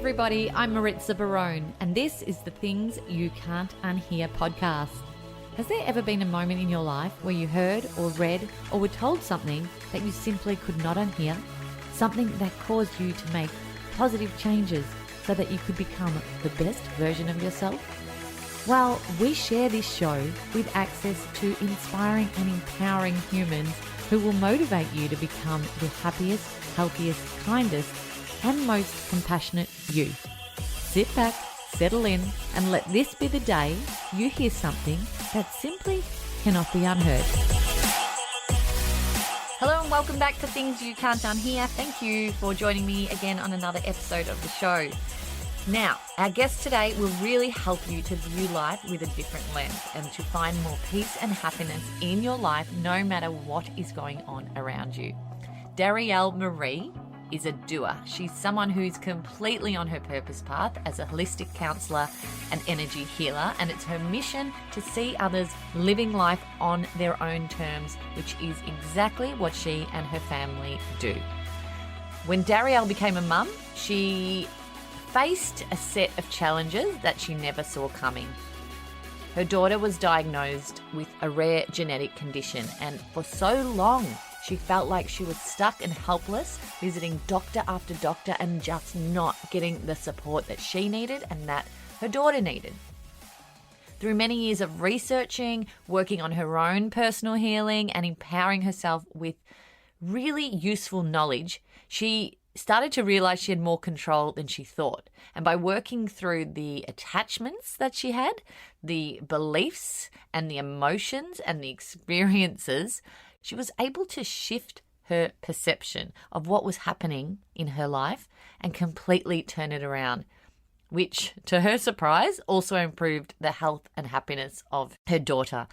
everybody, I'm Maritza Barone, and this is the Things You Can't Unhear podcast. Has there ever been a moment in your life where you heard or read or were told something that you simply could not unhear? Something that caused you to make positive changes so that you could become the best version of yourself? Well, we share this show with access to inspiring and empowering humans who will motivate you to become the happiest, healthiest, kindest, and most compassionate you. Sit back, settle in, and let this be the day you hear something that simply cannot be unheard. Hello and welcome back to Things You Can't Unhear. Thank you for joining me again on another episode of the show. Now, our guest today will really help you to view life with a different lens and to find more peace and happiness in your life no matter what is going on around you. Darrielle Maree is a doer. She's someone who's completely on her purpose path as a holistic counsellor and energy healer, and it's her mission to see others living life on their own terms, which is exactly what she and her family do. When Darrielle became a mum, she faced a set of challenges that she never saw coming. Her daughter was diagnosed with a rare genetic condition, and for so long, she felt like she was stuck and helpless, visiting doctor after doctor and just not getting the support that she needed and that her daughter needed. Through many years of researching, working on her own personal healing, and empowering herself with really useful knowledge, she started to realize she had more control than she thought. And by working through the attachments that she had, the beliefs and the emotions and the experiences, she was able to shift her perception of what was happening in her life and completely turn it around, which, to her surprise, also improved the health and happiness of her daughter.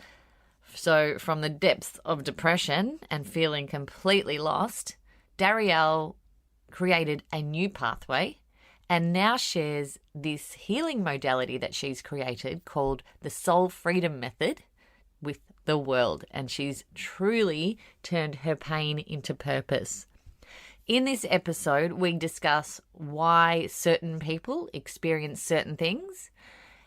So from the depths of depression and feeling completely lost, Darrielle created a new pathway and now shares this healing modality that she's created called the Soul Freedom Method with the world, and she's truly turned her pain into purpose. In this episode, we discuss why certain people experience certain things,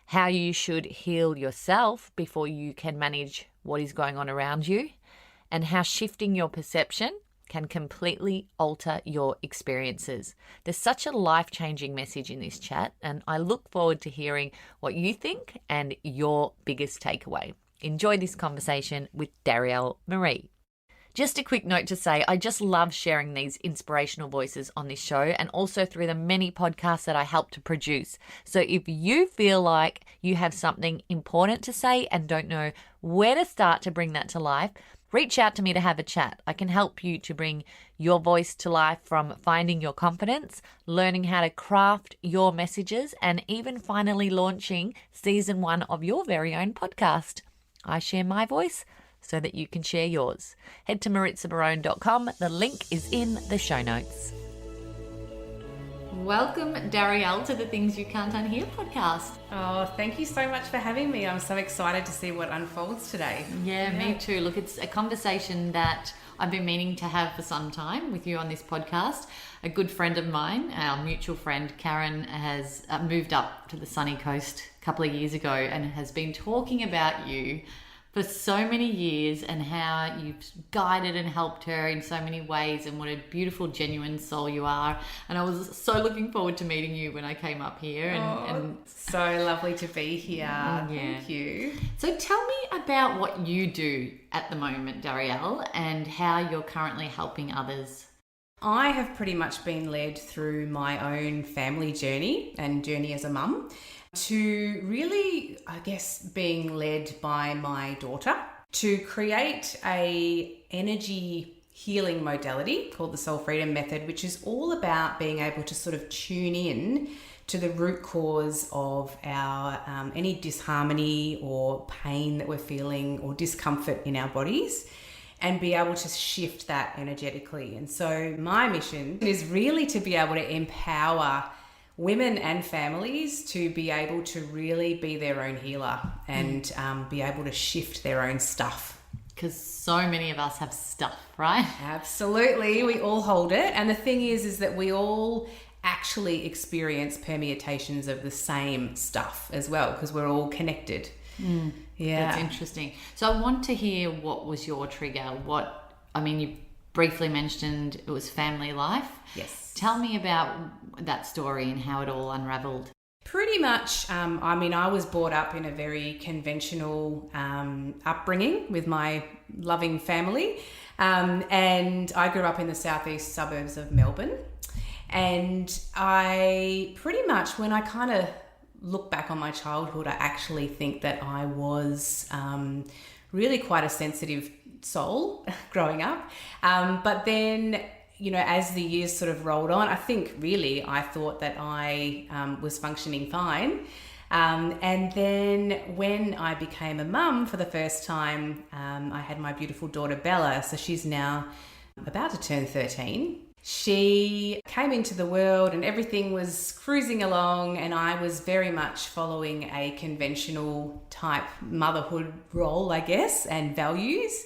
how you should heal yourself before you can manage what is going on around you, and how shifting your perception can completely alter your experiences. There's such a life-changing message in this chat, and I look forward to hearing what you think and your biggest takeaway. Enjoy this conversation with Darrielle Maree. Just a quick note to say, I just love sharing these inspirational voices on this show and also through the many podcasts that I help to produce. So if you feel like you have something important to say and don't know where to start to bring that to life, reach out to me to have a chat. I can help you to bring your voice to life, from finding your confidence, learning how to craft your messages, and even finally launching season 1 of your very own podcast. I share my voice so that you can share yours. Head to maritzabarone.com. The link is in the show notes. Welcome, Darrielle, to the Things You Can't Unhear podcast. Oh, thank you so much for having me. I'm so excited to see what unfolds today. Yeah, me too. Look, it's a conversation that I've been meaning to have for some time with you on this podcast. A good friend of mine, our mutual friend Karen, has moved up to the sunny coast a couple of years ago and has been talking about you for so many years and how you've guided and helped her in so many ways and what a beautiful, genuine soul you are. And I was so looking forward to meeting you when I came up here. And so lovely to be here. Thank you. So tell me about what you do at the moment, Darrielle, and how you're currently helping others. I have pretty much been led through my own family journey and journey as a mum to really, I guess, being led by my daughter to create a energy healing modality called the Soul Freedom Method, which is all about being able to sort of tune in to the root cause of our any disharmony or pain that we're feeling or discomfort in our bodies, and be able to shift that energetically. And so my mission is really to be able to empower women and families to be able to really be their own healer and be able to shift their own stuff. Because so many of us have stuff, right? Absolutely. We all hold it. And the thing is that we all actually experience permutations of the same stuff as well, because we're all connected. Yeah. That's interesting. So I want to hear, what was your trigger? You briefly mentioned it was family life. Yes. Tell me about that story and how it all unraveled. Pretty much, I was brought up in a very conventional upbringing with my loving family. And I grew up in the southeast suburbs of Melbourne. And I pretty much, when I kind of look back on my childhood, I actually think that I was really quite a sensitive soul growing up. But then, as the years sort of rolled on, I think really I thought that I was functioning fine. And then when I became a mum for the first time, I had my beautiful daughter Bella. So she's now about to turn 13. She came into the world and everything was cruising along, and I was very much following a conventional type motherhood role, I guess, and values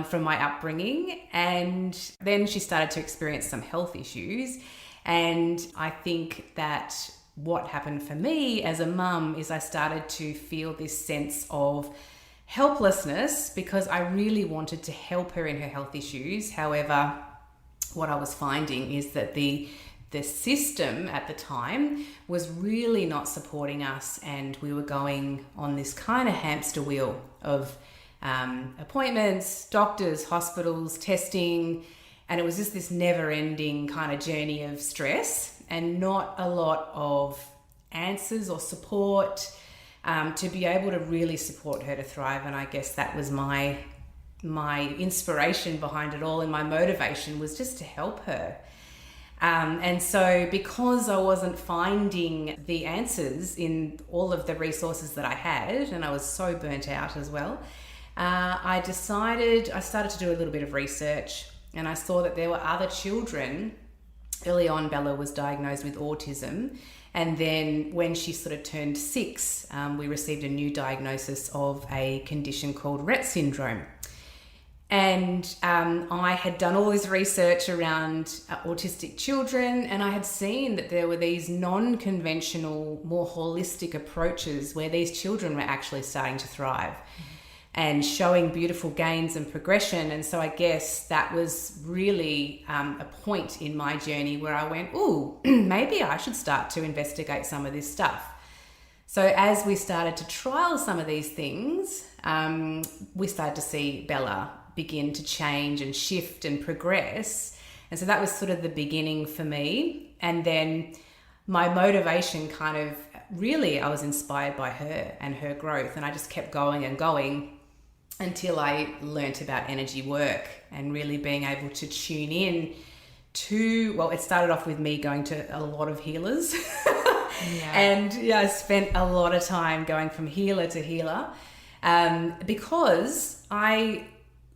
from my upbringing. And then she started to experience some health issues. And I think that what happened for me as a mum is I started to feel this sense of helplessness, because I really wanted to help her in her health issues. However, what I was finding is that the system at the time was really not supporting us, and we were going on this kind of hamster wheel of appointments, doctors, hospitals, testing, and it was just this never-ending kind of journey of stress and not a lot of answers or support to be able to really support her to thrive. And I guess that was my inspiration behind it all, and my motivation was just to help her. And so because I wasn't finding the answers in all of the resources that I had, and I was so burnt out as well, I started to do a little bit of research, and I saw that there were other children. Early on, Bella was diagnosed with autism. And then when she sort of turned 6, we received a new diagnosis of a condition called Rett syndrome. And I had done all this research around autistic children, and I had seen that there were these non-conventional, more holistic approaches where these children were actually starting to thrive and showing beautiful gains and progression. And so I guess that was really a point in my journey where I went, ooh, maybe I should start to investigate some of this stuff. So as we started to trial some of these things, we started to see Bella begin to change and shift and progress. And so that was sort of the beginning for me. And then my motivation kind of really, I was inspired by her and her growth. And I just kept going and going until I learnt about energy work and really being able to tune in to, well, it started off with me going to a lot of healers. And I spent a lot of time going from healer to healer because I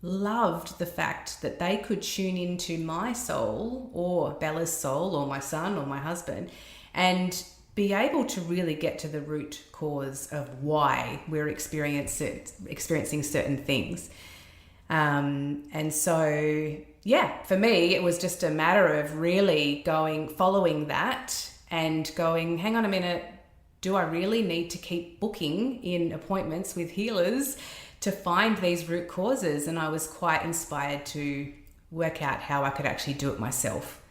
loved the fact that they could tune into my soul or Bella's soul or my son or my husband and be able to really get to the root cause of why we're experiencing certain things. And so, for me, it was just a matter of really following that and going, hang on a minute, do I really need to keep booking in appointments with healers to find these root causes? And I was quite inspired to work out how I could actually do it myself.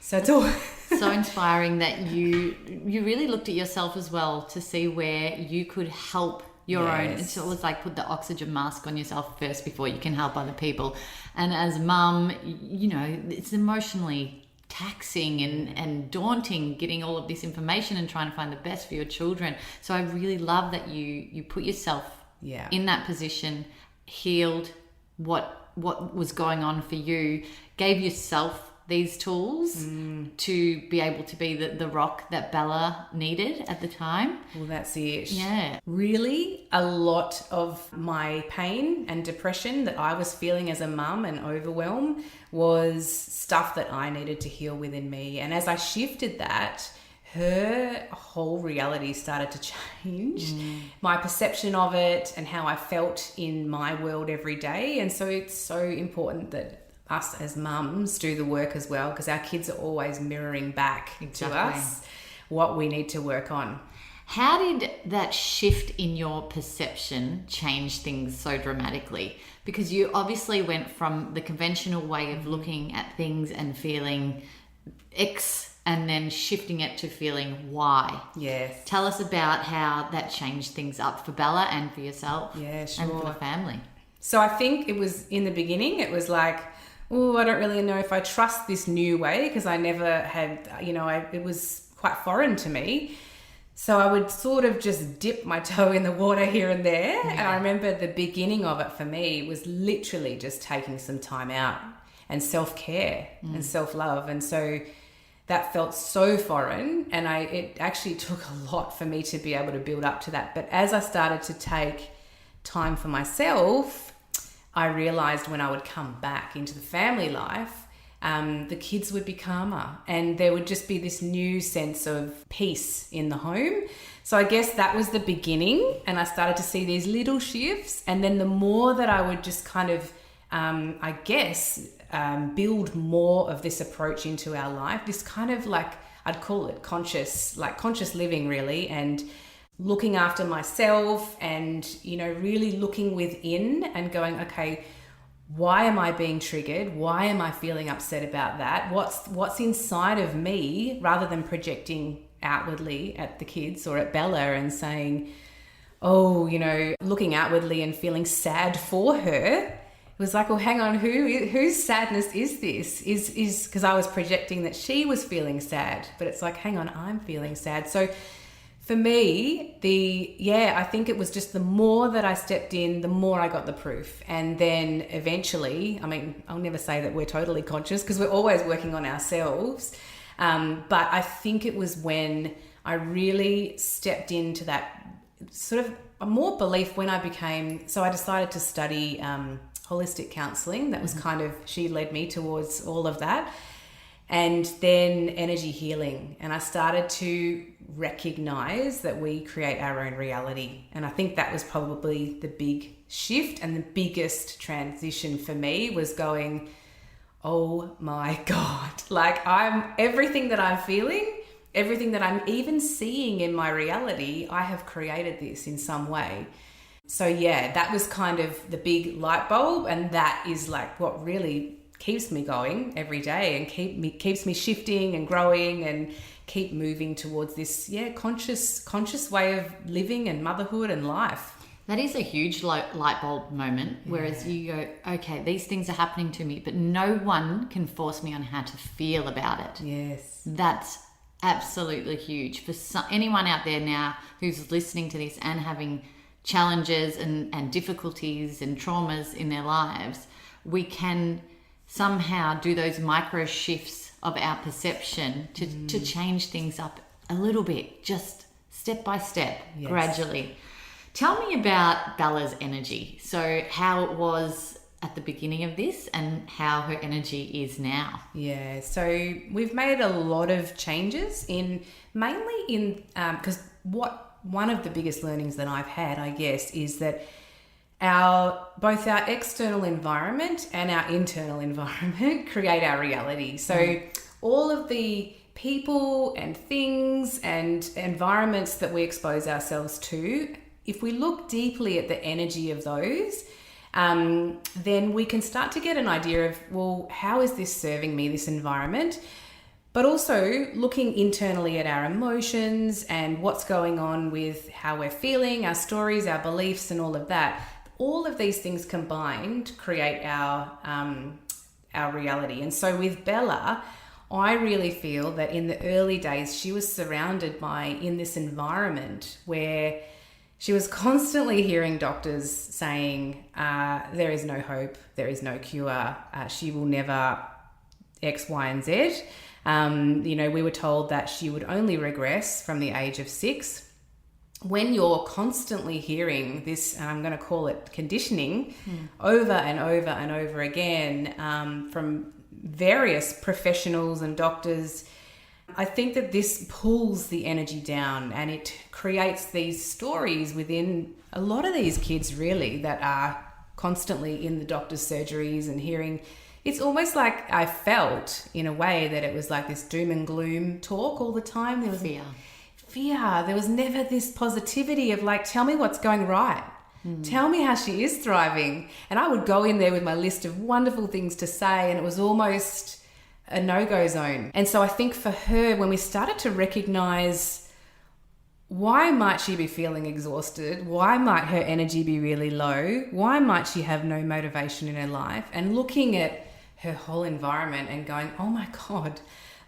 So it's all so inspiring that you really looked at yourself as well to see where you could help your own. It's always like put the oxygen mask on yourself first before you can help other people. And as mum, it's emotionally taxing and daunting getting all of this information and trying to find the best for your children. So I really love that you put yourself in that position, healed what was going on for you, gave yourself these tools to be able to be the rock that Bella needed at the time. Well, that's it. Yeah. Really, a lot of my pain and depression that I was feeling as a mum and overwhelm was stuff that I needed to heal within me. And as I shifted that, her whole reality started to change, my perception of it and how I felt in my world every day. And so it's so important that us as mums do the work as well, because our kids are always mirroring back to us what we need to work on. How did that shift in your perception change things so dramatically? Because you obviously went from the conventional way of looking at things and feeling X and then shifting it to feeling Y. Yes. Tell us about how that changed things up for Bella and for yourself. Yeah, sure. And for the family. So I think it was in the beginning, it was like, oh, I don't really know if I trust this new way, because I never had, it was quite foreign to me. So I would sort of just dip my toe in the water here and there. Yeah. And I remember the beginning of it for me was literally just taking some time out and self-care and self-love. And so that felt so foreign, and it actually took a lot for me to be able to build up to that. But as I started to take time for myself, I realized when I would come back into the family life, the kids would be calmer, and there would just be this new sense of peace in the home. So I guess that was the beginning, and I started to see these little shifts. And then the more that I would just kind of, build more of this approach into our life, this kind of like, I'd call it conscious living really, and looking after myself and, really looking within and going, okay, why am I being triggered? Why am I feeling upset about that? What's inside of me, rather than projecting outwardly at the kids or at Bella and saying, oh, looking outwardly and feeling sad for her. It was like, well, hang on, whose sadness is this? Is because I was projecting that she was feeling sad, but it's like, hang on, I'm feeling sad. So for me, I think it was just the more that I stepped in, the more I got the proof. And then eventually, I'll never say that we're totally conscious, because we're always working on ourselves. But I think it was when I really stepped into that sort of a more belief when I decided to study holistic counselling. That was kind of, she led me towards all of that. And then energy healing. And I started to recognize that we create our own reality. And I think that was probably the big shift, and the biggest transition for me was going, oh my God, like everything that I'm feeling, everything that I'm even seeing in my reality, I have created this in some way. So yeah, that was kind of the big light bulb, and that is like what really keeps me going every day and keeps me shifting and growing and keep moving towards this conscious way of living and motherhood and life. That is a huge light bulb moment, whereas you go, okay, these things are happening to me, but no one can force me on how to feel about it. Yes. That's absolutely huge. For anyone out there now who's listening to this and having challenges and difficulties and traumas in their lives, we can somehow do those micro shifts of our perception to change things up a little bit, just step by step, gradually. Tell me about Bella's energy. So how it was at the beginning of this and how her energy is now. Yeah, so we've made a lot of changes mainly because one of the biggest learnings that I've had, I guess, is that both our external environment and our internal environment create our reality. So all of the people and things and environments that we expose ourselves to, if we look deeply at the energy of those, then we can start to get an idea of, well, how is this serving me, this environment? But also looking internally at our emotions and what's going on with how we're feeling, our stories, our beliefs, and all of that. All of these things combined create our reality. And so with Bella, I really feel that in the early days, she was surrounded in this environment where she was constantly hearing doctors saying, there is no hope, there is no cure, she will never X, Y, and Z. We were told that she would only regress from the age of 6. When you're constantly hearing this, and I'm going to call it conditioning, over and over and over again from various professionals and doctors, I think that this pulls the energy down, and it creates these stories within a lot of these kids really that are constantly in the doctor's surgeries and hearing it's almost like I felt in a way that it was like this doom and gloom talk all the time. There was fear. There was never this positivity of like, tell me what's going right. Tell me how she is thriving. And I would go in there with my list of wonderful things to say, and it was almost a no-go zone. And so I think for her, when we started to recognize why might she be feeling exhausted, why might her energy be really low, why might she have no motivation in her life, and looking at her whole environment and going, oh my God,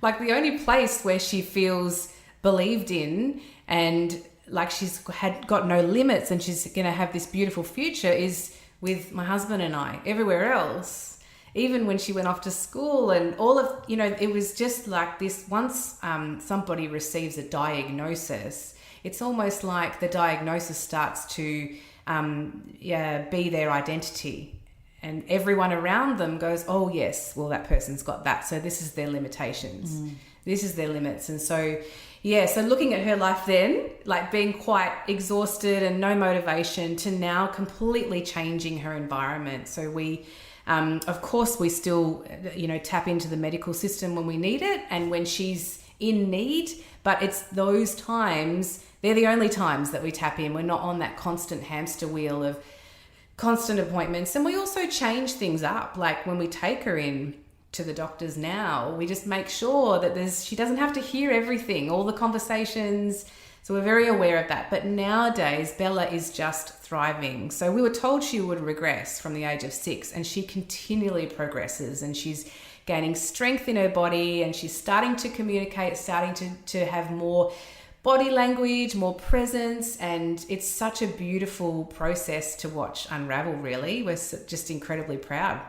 like the only place where she feels believed in and like she's got no limits and she's going to have this beautiful future is with my husband and I. Everywhere else, even when she went off to school and all of, it was just like this. Once somebody receives a diagnosis, it's almost like the diagnosis starts to be their identity. And everyone around them goes, oh yes, well that person's got that. So this is their limitations. This is their limits. And so, so looking at her life then, like being quite exhausted and no motivation, to now completely changing her environment. So we, of course, we still, tap into the medical system when we need it and when she's in need, but it's those times, they're the only times that we tap in. We're not on that constant hamster wheel of constant appointments. And we also change things up. Like when we take her in to the doctors now, we just make sure that she doesn't have to hear everything, all the conversations. So we're very aware of that. But nowadays, Bella is just thriving. So we were told she would regress from the age of 6, and she continually progresses, and she's gaining strength in her body, and she's starting to communicate, starting to have more body language, more presence, and it's such a beautiful process to watch unravel, really. We're just incredibly proud.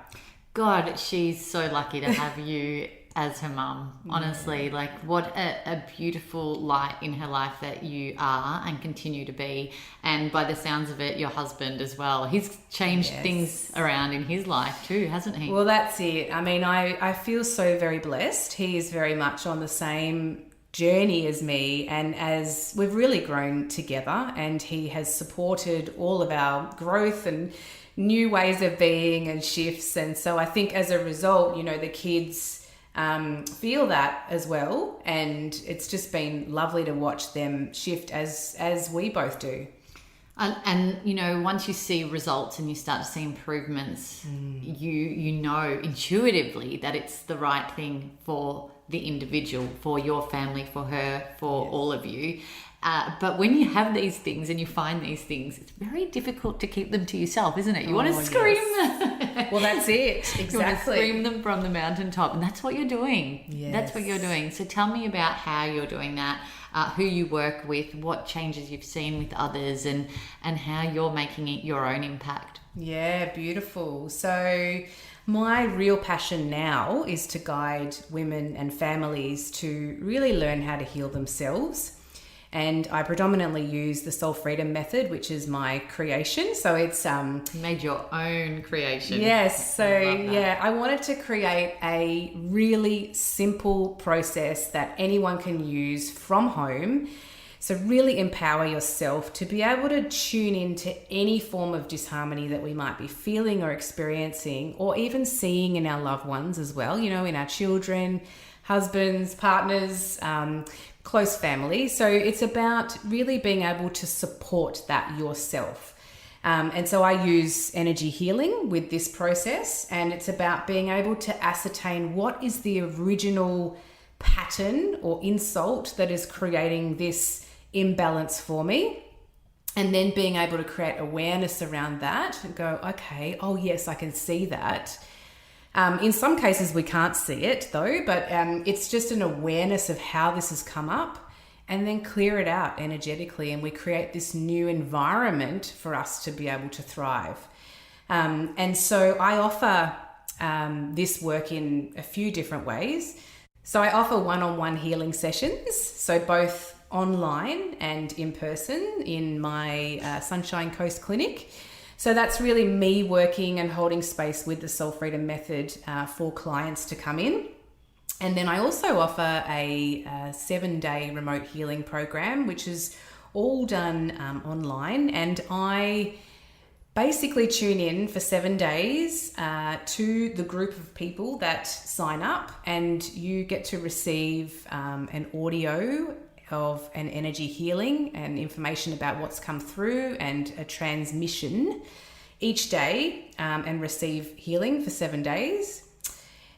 God, she's so lucky to have you as her mum. Honestly, like what a beautiful light in her life that you are and continue to be. And by the sounds of it, your husband as well. He's changed things around in his life too, hasn't he? Well, that's it. I mean, I feel so very blessed. He is very much on the same journey as me, and as we've really grown together, and he has supported all of our growth and new ways of being and shifts. And so I think as a result, the kids feel that as well, and it's just been lovely to watch them shift as we both do. And once you see results and you start to see improvements, you know intuitively that it's the right thing for the individual, for your family, for her, for all of you. But when you have these things and you find these things, it's very difficult to keep them to yourself, isn't it? You want to scream them. Well, that's it. Exactly. You want to scream them from the mountaintop, and that's what you're doing. Yes. That's what you're doing. So tell me about how you're doing that, who you work with, what changes you've seen with others, and how you're making it your own impact. Yeah, beautiful. So my real passion now is to guide women and families to really learn how to heal themselves. And I predominantly use the Soul Freedom method, which is my creation. So it's You made your own creation. Yes. So I wanted to create a really simple process that anyone can use from home. So really empower yourself to be able to tune into any form of disharmony that we might be feeling or experiencing, or even seeing in our loved ones as well, in our children, husbands, partners, close family. So it's about really being able to support that yourself. And so I use energy healing with this process, and it's about being able to ascertain what is the original pattern or insult that is creating this imbalance for me, and then being able to create awareness around that and go, okay, oh yes, I can see that. In some cases we can't see it though, but it's just an awareness of how this has come up, and then clear it out energetically, and we create this new environment for us to be able to thrive. And so I offer this work in a few different ways. So I offer one-on-one healing sessions, so both online and in person in my Sunshine Coast clinic. So that's really me working and holding space with the Soul Freedom method for clients to come in. And then I also offer a 7-day remote healing program, which is all done online. And I basically tune in for 7 days to the group of people that sign up, and you get to receive an audio of an energy healing and information about what's come through and a transmission each day, and receive healing for 7 days.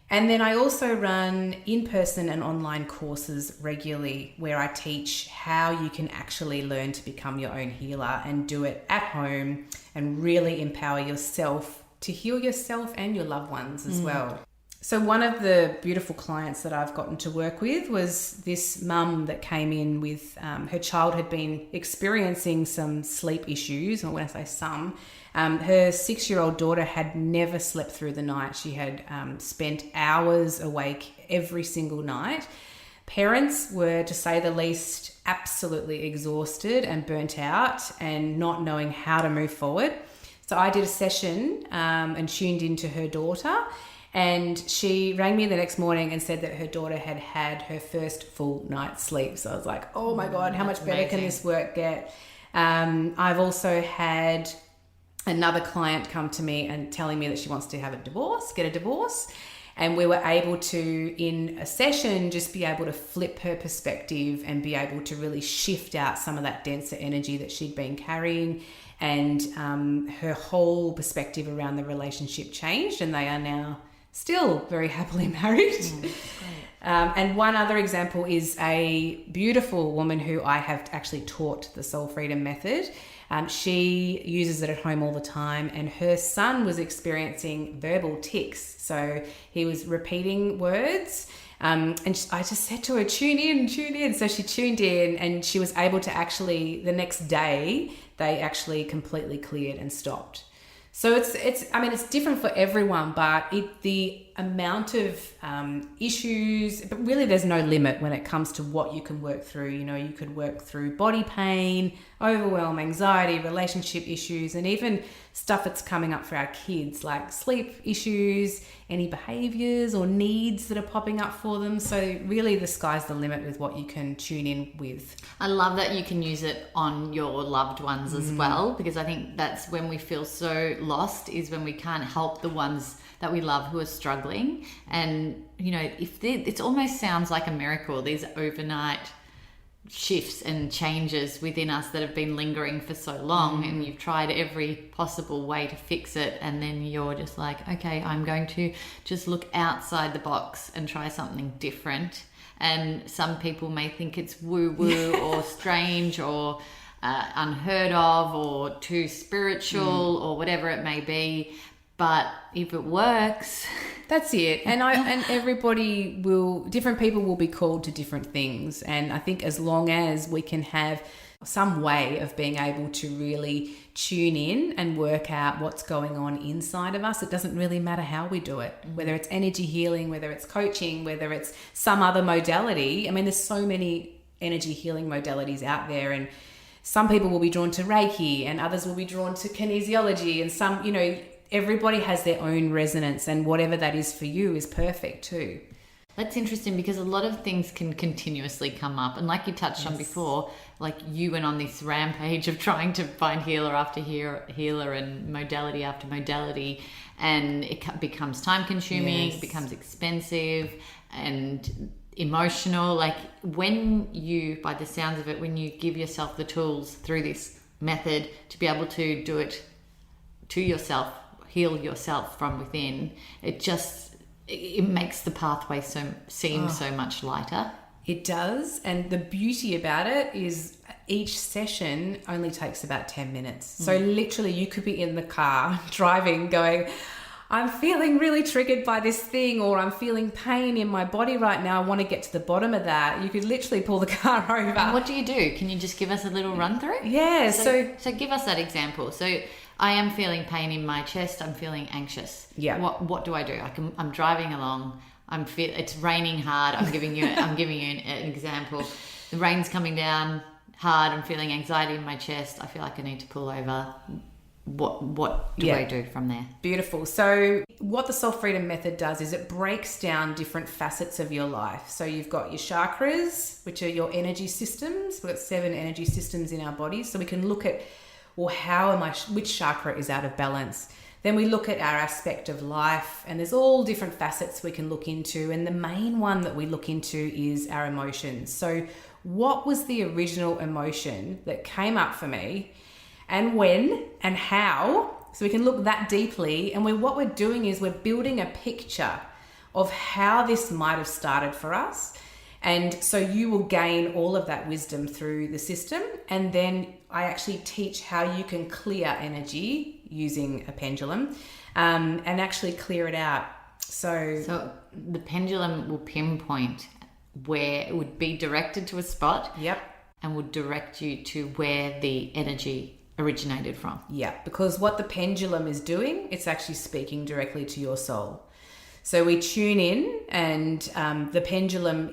And then I also run in-person and online courses regularly where I teach how you can actually learn to become your own healer and do it at home and really empower yourself to heal yourself and your loved ones as well. So one of the beautiful clients that I've gotten to work with was this mum that came in with her child had been experiencing some sleep issues. And when I say some, her 6-year-old daughter had never slept through the night. She had spent hours awake every single night. Parents were, to say the least, absolutely exhausted and burnt out and not knowing how to move forward. So I did a session and tuned into her daughter. And she rang me the next morning and said that her daughter had had her first full night's sleep. So I was like, oh my God, how much better can this work get? I've also had another client come to me and telling me that she wants to have get a divorce. And we were able to, in a session, just be able to flip her perspective and be able to really shift out some of that denser energy that she'd been carrying. And her whole perspective around the relationship changed, and they are now still very happily married. And one other example is a beautiful woman who I have actually taught the Soul Freedom Method. She uses it at home all the time, and her son was experiencing verbal tics. So he was repeating words, and I just said to her, tune in. So she tuned in, and she was able to actually, the next day, they actually completely cleared and stopped. So it's different for everyone, but the amount of issues, but really there's no limit when it comes to what you can work through. You know, you could work through body pain, overwhelm, anxiety, relationship issues, and even stuff that's coming up for our kids, like sleep issues, any behaviors or needs that are popping up for them. So really the sky's the limit with what you can tune in with. I love that you can use it on your loved ones as well, because I think that's when we feel so lost, is when we can't help the ones that we love who are struggling. And, you know, it almost sounds like a miracle, these overnight shifts and changes within us that have been lingering for so long, and you've tried every possible way to fix it, and then you're just like, okay, I'm going to just look outside the box and try something different. And some people may think it's woo-woo or strange or unheard of or too spiritual or whatever it may be. But if it works, that's it. And different people will be called to different things. And I think as long as we can have some way of being able to really tune in and work out what's going on inside of us, it doesn't really matter how we do it, whether it's energy healing, whether it's coaching, whether it's some other modality. I mean, there's so many energy healing modalities out there, and some people will be drawn to Reiki and others will be drawn to kinesiology, and some, you know, everybody has their own resonance, and whatever that is for you is perfect too. That's interesting, because a lot of things can continuously come up. And like you touched on before, like you went on this rampage of trying to find healer after healer and modality after modality. And it becomes time consuming, it becomes expensive and emotional. Like when you, by the sounds of it, when you give yourself the tools through this method to be able to do it to yourself, heal yourself from within, it makes the pathway seem so much lighter. It does. And the beauty about it is each session only takes about 10 minutes. So literally you could be in the car driving going, I'm feeling really triggered by this thing, or I'm feeling pain in my body right now. I want to get to the bottom of that. You could literally pull the car over. And what do you do? Can you just give us a little run through? Yeah. So give us that example. So I am feeling pain in my chest. I'm feeling anxious. Yeah. What do I do? I'm driving along. It's raining hard. I'm giving you an example. The rain's coming down hard. I'm feeling anxiety in my chest. I feel like I need to pull over. What do I do from there? Beautiful. So what the Soul Freedom Method does is it breaks down different facets of your life. So you've got your chakras, which are your energy systems. We've got 7 energy systems in our bodies. So we can look at well, which chakra is out of balance? Then we look at our aspect of life, and there's all different facets we can look into. And the main one that we look into is our emotions. So what was the original emotion that came up for me, and when and how? So we can look that deeply. And what we're doing is we're building a picture of how this might have started for us. And so you will gain all of that wisdom through the system. And then I actually teach how you can clear energy using a pendulum, and actually clear it out. So the pendulum will pinpoint where it would be directed to a spot. Yep. And would direct you to where the energy originated from. Yeah, because what the pendulum is doing, it's actually speaking directly to your soul. So we tune in, and the pendulum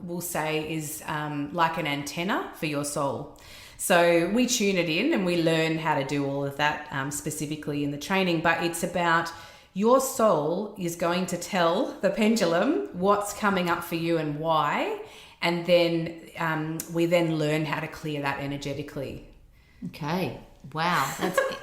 will say is like an antenna for your soul. So we tune it in, and we learn how to do all of that specifically in the training. But it's about your soul is going to tell the pendulum what's coming up for you and why, and then we then learn how to clear that energetically. Okay. Wow,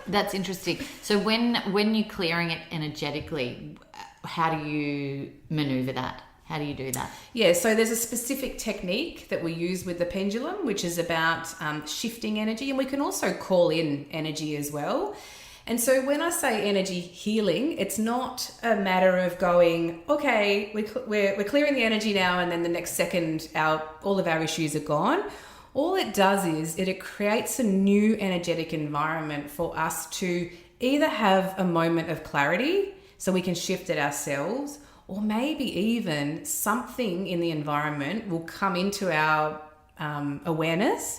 that's interesting. So when you're clearing it energetically, how do you maneuver that? How do you do that? Yeah, so there's a specific technique that we use with the pendulum, which is about shifting energy, and we can also call in energy as well. And so when I say energy healing, it's not a matter of going, okay, we're clearing the energy now, and then the next second all of our issues are gone. All it does is it creates a new energetic environment for us to either have a moment of clarity so we can shift it ourselves, or maybe even something in the environment will come into our awareness,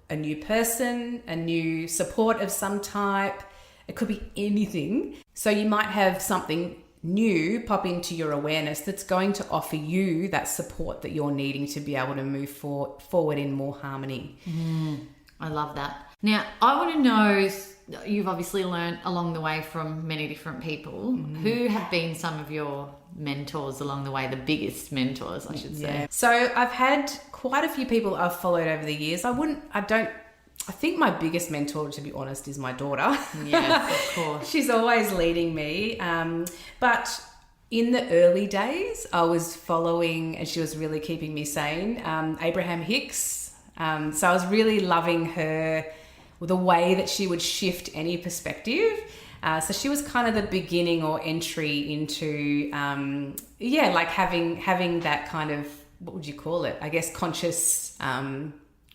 a new person, a new support of some type. It could be anything. So you might have something new pop into your awareness that's going to offer you that support that you're needing to be able to move forward in more harmony. I love that. Now, I want to know, you've obviously learned along the way from many different people. Who have been some of your mentors along the way, the biggest mentors, I should say? Yeah. So I've had quite a few people I've followed over the years. I think my biggest mentor, to be honest, is my daughter. Yes, of course. She's always leading me. But in the early days, I was following, and she was really keeping me sane, Abraham Hicks. So I was really loving her, the way that she would shift any perspective. So she was kind of the beginning or entry into, like having that kind of, what would you call it? I guess conscious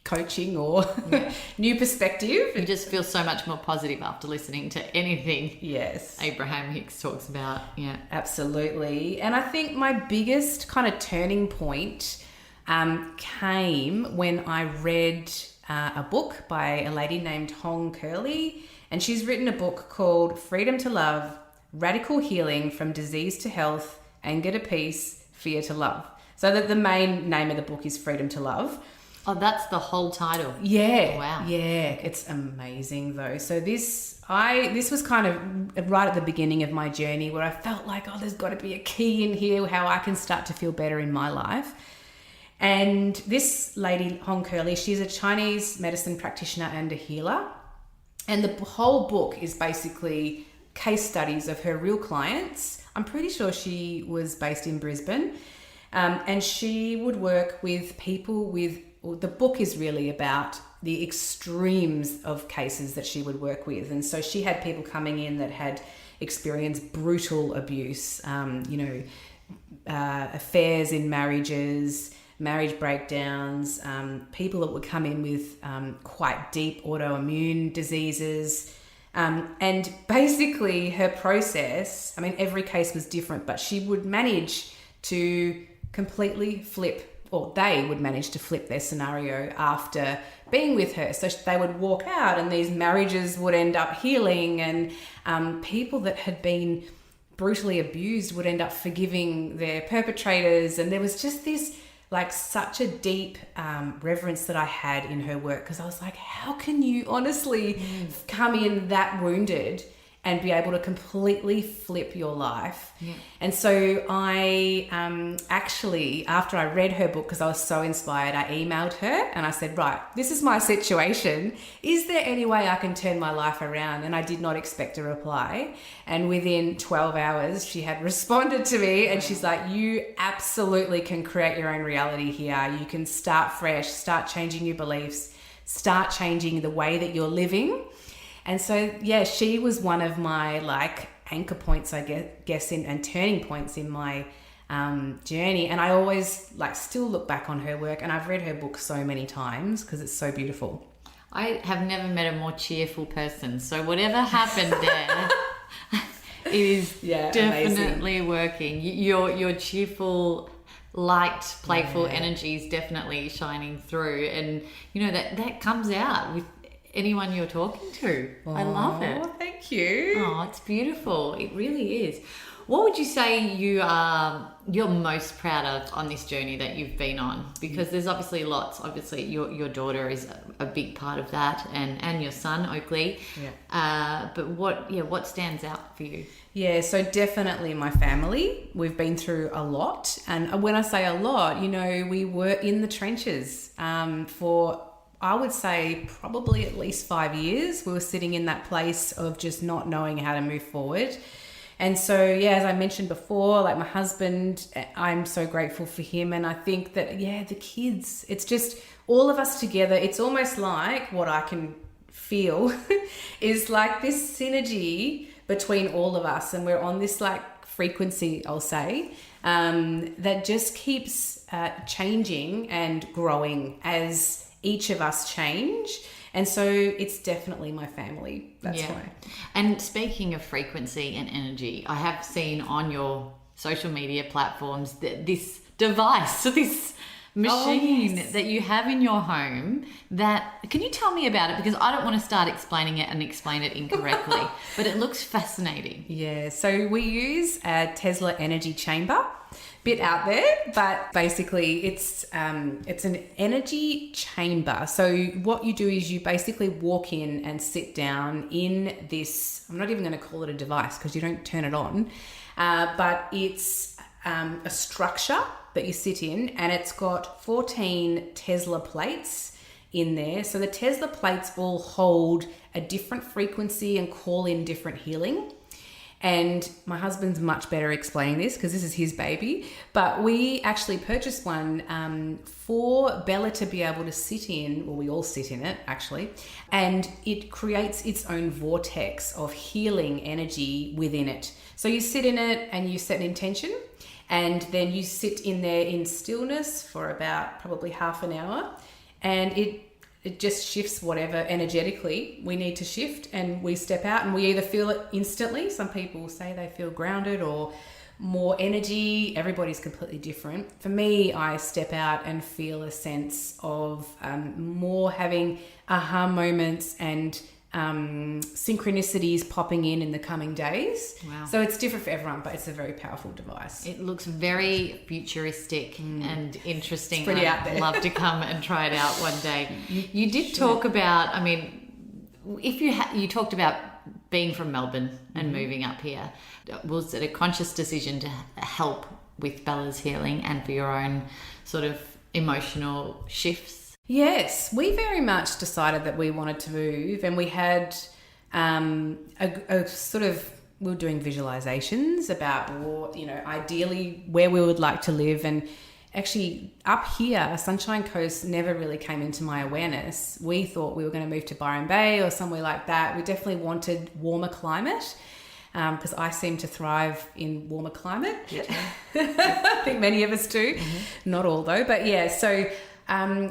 coaching or new perspective. You just feel so much more positive after listening to anything Abraham Hicks talks about. Yeah, absolutely. And I think my biggest kind of turning point came when I read a book by a lady named Hong Curley, and she's written a book called Freedom to Love, Radical Healing from Disease to Health, Anger to Peace, Fear to Love. So that the main name of the book is Freedom to Love. Oh, that's the whole title. Yeah. Wow. Yeah. It's amazing though. So this was kind of right at the beginning of my journey where I felt like, there's got to be a key in here, how I can start to feel better in my life. And this lady, Hong Curley, she's a Chinese medicine practitioner and a healer. And the whole book is basically case studies of her real clients. I'm pretty sure she was based in Brisbane. And she would work with people the book is really about the extremes of cases that she would work with. And so she had people coming in that had experienced brutal abuse, affairs in marriages, marriage breakdowns, people that would come in with quite deep autoimmune diseases. And basically her process, every case was different, but she would manage to completely flip, or they would manage to flip their scenario after being with her. So they would walk out and these marriages would end up healing, and people that had been brutally abused would end up forgiving their perpetrators. And there was just this such a deep reverence that I had in her work, because I was like, how can you honestly come in that wounded and be able to completely flip your life. Yeah. And so I actually, after I read her book, because I was so inspired, I emailed her and I said, right, this is my situation. Is there any way I can turn my life around? And I did not expect a reply. And within 12 hours, she had responded to me and she's like, you absolutely can create your own reality here. You can start fresh, start changing your beliefs, start changing the way that you're living. And so, yeah, she was one of my like anchor points, I guess, and turning points in my journey. And I always like still look back on her work, and I've read her book so many times because it's so beautiful. I have never met a more cheerful person. So whatever happened there, it is definitely amazing. Working. Your cheerful, light, playful energy is definitely shining through, and you know that comes out with anyone you're talking to. I love it. Thank you. Oh, it's beautiful. It really is. What would you say you're most proud of on this journey that you've been on? Because there's obviously lots. Obviously, your daughter is a big part of that, and your son Oakley. Yeah. But what stands out for you? Yeah, so definitely my family. We've been through a lot, and when I say a lot, you know, we were in the trenches for, I would say, probably at least 5 years. We were sitting in that place of just not knowing how to move forward. And so, yeah, as I mentioned before, like my husband, I'm so grateful for him. And I think that, the kids, it's just all of us together. It's almost like what I can feel is like this synergy between all of us. And we're on this like frequency, I'll say, that just keeps changing and growing as each of us change. And so it's definitely my family. That's why. And speaking of frequency and energy, I have seen on your social media platforms that this device, this machine that you have in your home, can you tell me about it? Because I don't want to start explaining it and explain it incorrectly, but it looks fascinating. Yeah, so we use a Tesla energy chamber. Bit out there, but basically it's an energy chamber. So what you do is you basically walk in and sit down in this, I'm not even going to call it a device because you don't turn it on, but it's a structure that you sit in, and it's got 14 Tesla plates in there. So the Tesla plates all hold a different frequency and call in different healing. And my husband's much better explaining this because this is his baby. But we actually purchased one for Bella to be able to sit in. Well, we all sit in it, actually. And it creates its own vortex of healing energy within it. So you sit in it and you set an intention. And then you sit in there in stillness for about probably half an hour. And it just shifts whatever energetically we need to shift, and we step out and we either feel it instantly. Some people say they feel grounded or more energy. Everybody's completely different. For me, I step out and feel a sense of more having aha moments and synchronicities popping in the coming days. Wow. So it's different for everyone, but it's a very powerful device. It looks very futuristic and interesting. It's pretty out there. I'd love to come and try it out one day. You did talk about, I mean, if you talked about being from Melbourne and moving up here. Was it a conscious decision to help with Bella's healing and for your own sort of emotional shifts? Yes, we very much decided that we wanted to move, and we had a sort of, we were doing visualizations about, ideally where we would like to live. And actually up here, Sunshine Coast never really came into my awareness. We thought we were going to move to Byron Bay or somewhere like that. We definitely wanted warmer climate. Because I seem to thrive in warmer climate. I think many of us do. Mm-hmm. Not all though, but yeah. So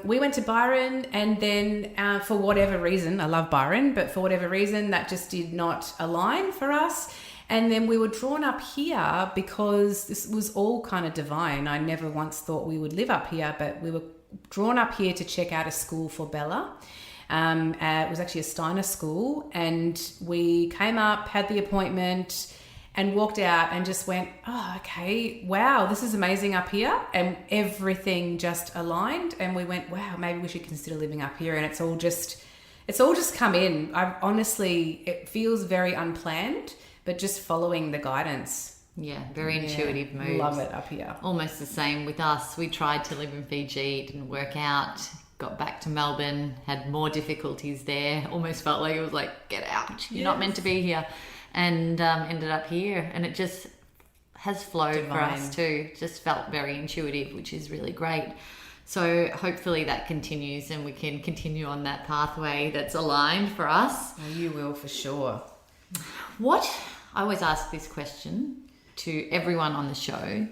we went to Byron, and then for whatever reason, I love Byron, but for whatever reason that just did not align for us. And then we were drawn up here because this was all kind of divine. I never once thought we would live up here, but we were drawn up here to check out a school for Bella. It was actually a Steiner school, and we came up, had the appointment, and walked out and just went, oh, okay, wow, this is amazing up here. And everything just aligned, and we went, wow, maybe we should consider living up here. And it's all just it's all just come in. It feels very unplanned, but just following the guidance. Yeah, very intuitive moves. Love it up here. Almost the same with us. We tried to live in Fiji, it didn't work out. Got back to Melbourne, had more difficulties there. Almost felt like it was like, get out. You're not meant to be here. And ended up here. And it just has flowed for us too. Just felt very intuitive, which is really great. So hopefully that continues and we can continue on that pathway that's aligned for us. Oh, you will for sure. I always ask this question to everyone on the show,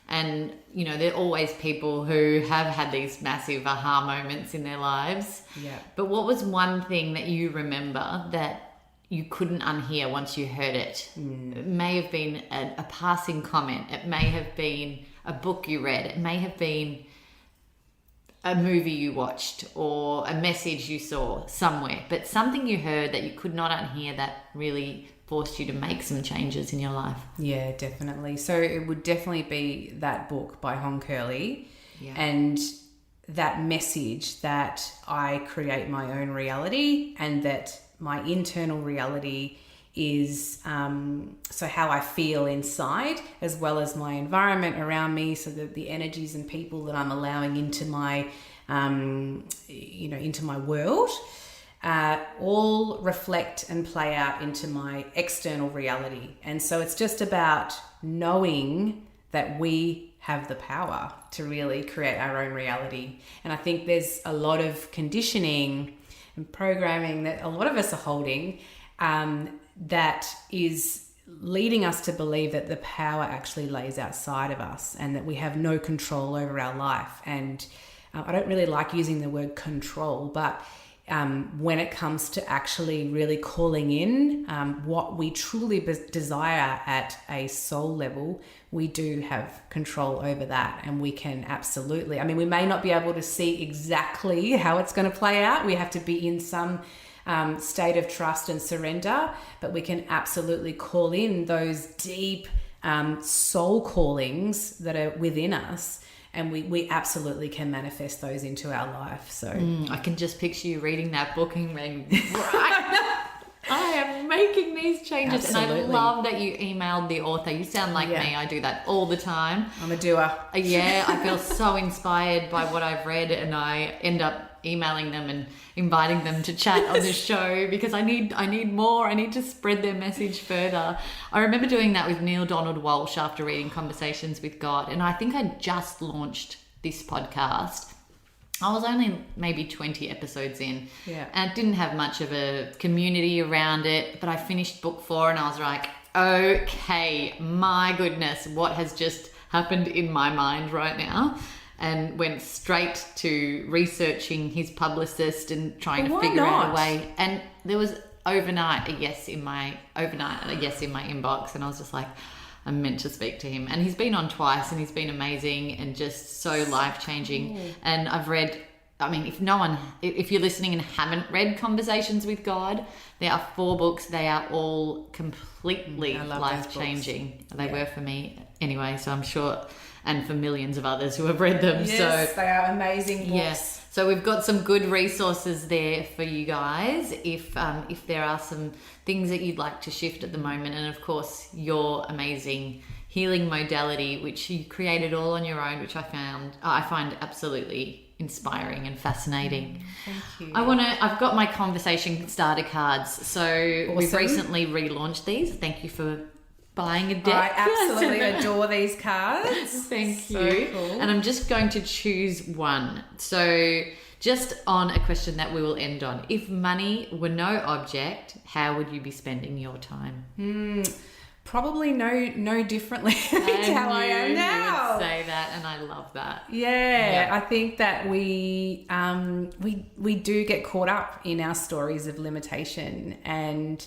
and there are always people who have had these massive aha moments in their lives. Yeah. But what was one thing that you remember that you couldn't unhear once you heard it? It may have been a passing comment. It may have been a book you read. It may have been a movie you watched or a message you saw somewhere, but something you heard that you could not unhear that really forced you to make some changes in your life. Yeah, definitely. So it would definitely be that book by Hong Curley, and that message that I create my own reality, and that my internal reality is so how I feel inside, as well as my environment around me, so that the energies and people that I'm allowing into my into my world all reflect and play out into my external reality. And so it's just about knowing that we have the power to really create our own reality. And I think there's a lot of conditioning and programming that a lot of us are holding that is leading us to believe that the power actually lays outside of us and that we have no control over our life. And I don't really like using the word control, but when it comes to actually really calling in what we truly desire at a soul level, we do have control over that, and we can absolutely, we may not be able to see exactly how it's going to play out. We have to be in some state of trust and surrender, but we can absolutely call in those deep soul callings that are within us. And we absolutely can manifest those into our life. So I can just picture you reading that book and being, right, I am making these changes. Absolutely. And I love that you emailed the author. You sound like me. I do that all the time. I'm a doer. Yeah, I feel so inspired by what I've read, and I end up emailing them and inviting them to chat on the show because I need more. I need to spread their message further. I remember doing that with Neil Donald Walsh after reading Conversations with God, and I think I just launched this podcast. I was only maybe 20 episodes in, and didn't have much of a community around it, but I finished book 4 and I was like, okay, my goodness, what has just happened in my mind right now? And went straight to researching his publicist and trying to figure out a way. And there was overnight a yes in my inbox, and I was just like, I'm meant to speak to him. And he's been on twice, and he's been amazing and just so life-changing. Cool. And I've read, if you're listening and haven't read Conversations with God, there are 4 books. They are all completely life-changing. They were for me anyway, so I'm sure, and for millions of others who have read them. Yes, they are amazing books. Yes. So we've got some good resources there for you guys if there are some things that you'd like to shift at the moment. And of course, your amazing healing modality, which you created all on your own, which I find absolutely inspiring and fascinating. Thank you. I've got my conversation starter cards. So awesome. We've recently relaunched these. Thank you for buying a deck. I absolutely adore these cards. Thank so you. Cool. And I'm just going to choose one. So just on a question that we will end on. If money were no object, how would you be spending your time? Probably no differently to how I am now. You would say that, and I love that. Yeah. I think that we do get caught up in our stories of limitation, and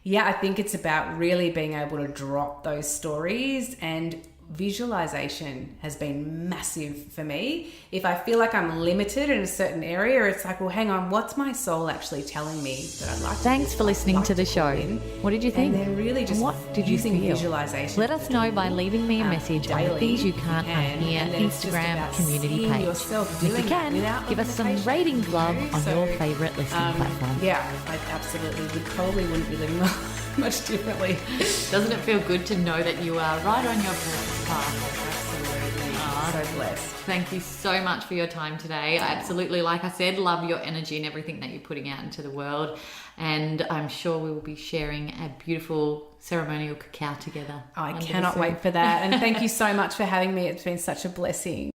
I think it's about really being able to drop those stories and visualization has been massive for me. If I feel like I'm limited in a certain area, it's like, well, hang on, what's my soul actually telling me that I'd like to Thanks do, for listening like to the show. What did you think? And they're really just what did you using feel? visualization. Let us know by leaving me a message on the daily Things You if you Can't can, Unhear and then it's just Instagram about community seeing page. yourself And if doing you that can, without give us some limitation. ratings love on So, your favourite listening platform. Yeah, I absolutely wouldn't be living much differently. Doesn't it feel good to know that you are right on your purpose path? Absolutely. So blessed. Thank you so much for your time today. I absolutely, like I said, love your energy and everything that you're putting out into the world. And I'm sure we will be sharing a beautiful ceremonial cacao together. I cannot wait for that. And thank you so much for having me. It's been such a blessing.